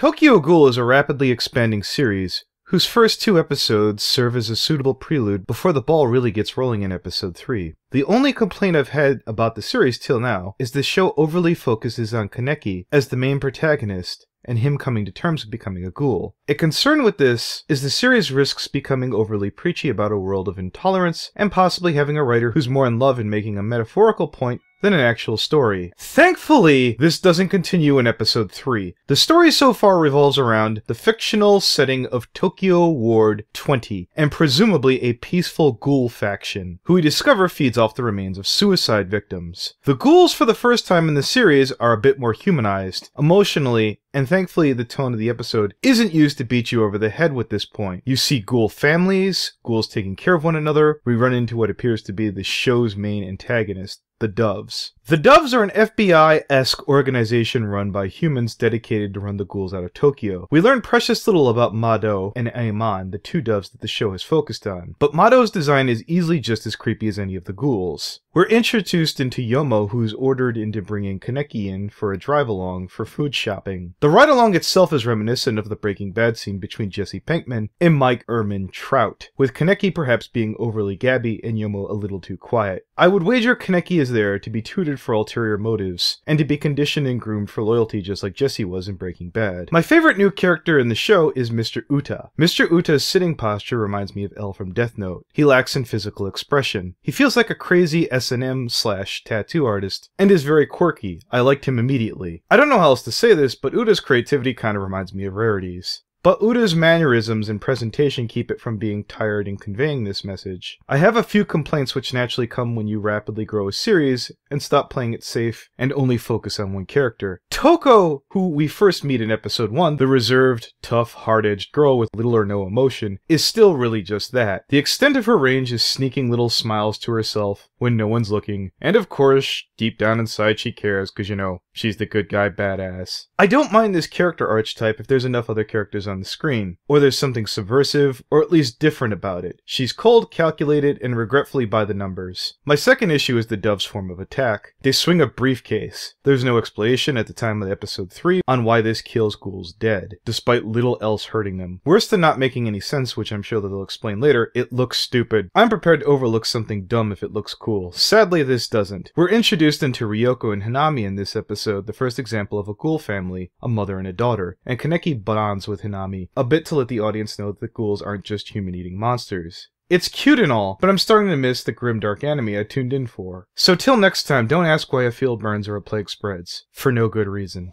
Tokyo Ghoul is a rapidly expanding series, whose first 2 episodes serve as a suitable prelude before the ball really gets rolling in episode 3. The only complaint I've had about the series till now is the show overly focuses on Kaneki as the main protagonist, and him coming to terms with becoming a ghoul. A concern with this is the series risks becoming overly preachy about a world of intolerance, and possibly having a writer who's more in love in making a metaphorical point than an actual story. Thankfully, this doesn't continue in episode 3. The story so far revolves around the fictional setting of Tokyo Ward 20, and presumably a peaceful ghoul faction, who we discover feeds off the remains of suicide victims. The ghouls for the first time in the series are a bit more humanized, emotionally, and thankfully the tone of the episode isn't used to beat you over the head with this point. You see ghoul families, ghouls taking care of one another, we run into what appears to be the show's main antagonist, the Doves. The Doves are an FBI-esque organization run by humans dedicated to run the ghouls out of Tokyo. We learn precious little about Mado and Aiman, the 2 doves that the show has focused on, but Mado's design is easily just as creepy as any of the ghouls. We're introduced into Yomo, who's ordered into bringing Kaneki in for a drive-along for food shopping. The ride-along itself is reminiscent of the Breaking Bad scene between Jesse Pinkman and Mike Ehrman Trout, with Kaneki perhaps being overly gabby and Yomo a little too quiet. I would wager Kaneki is there to be tutored for ulterior motives, and to be conditioned and groomed for loyalty just like Jesse was in Breaking Bad. My favorite new character in the show is Mr. Uta. Mr. Uta's sitting posture reminds me of L from Death Note. He lacks in physical expression. He feels like a crazy S&M/tattoo artist, and is very quirky. I liked him immediately. I don't know how else to say this, but Uta's creativity kind of reminds me of Rarity's. But Uta's mannerisms and presentation keep it from being tired in conveying this message. I have a few complaints which naturally come when you rapidly grow a series and stop playing it safe and only focus on one character. Toko, who we first meet in episode 1, the reserved, tough, hard-edged girl with little or no emotion, is still really just that. The extent of her range is sneaking little smiles to herself when no one's looking, and of course, deep down inside she cares because, you know, she's the good guy badass. I don't mind this character archetype if there's enough other characters on the screen, or there's something subversive, or at least different about it. She's cold, calculated, and regretfully by the numbers. My second issue is the Dove's form of attack. They swing a briefcase. There's no explanation at the time of episode 3 on why this kills ghouls dead, despite little else hurting them. Worse than not making any sense, which I'm sure that they'll explain later, it looks stupid. I'm prepared to overlook something dumb if it looks cool. Sadly, this doesn't. We're introduced into Ryoko and Hanami in this episode, the first example of a ghoul family, a mother and a daughter, and Kaneki bonds with Hanami, a bit to let the audience know that the ghouls aren't just human-eating monsters. It's cute and all, but I'm starting to miss the grim dark anime I tuned in for. So till next time, don't ask why a field burns or a plague spreads. For no good reason.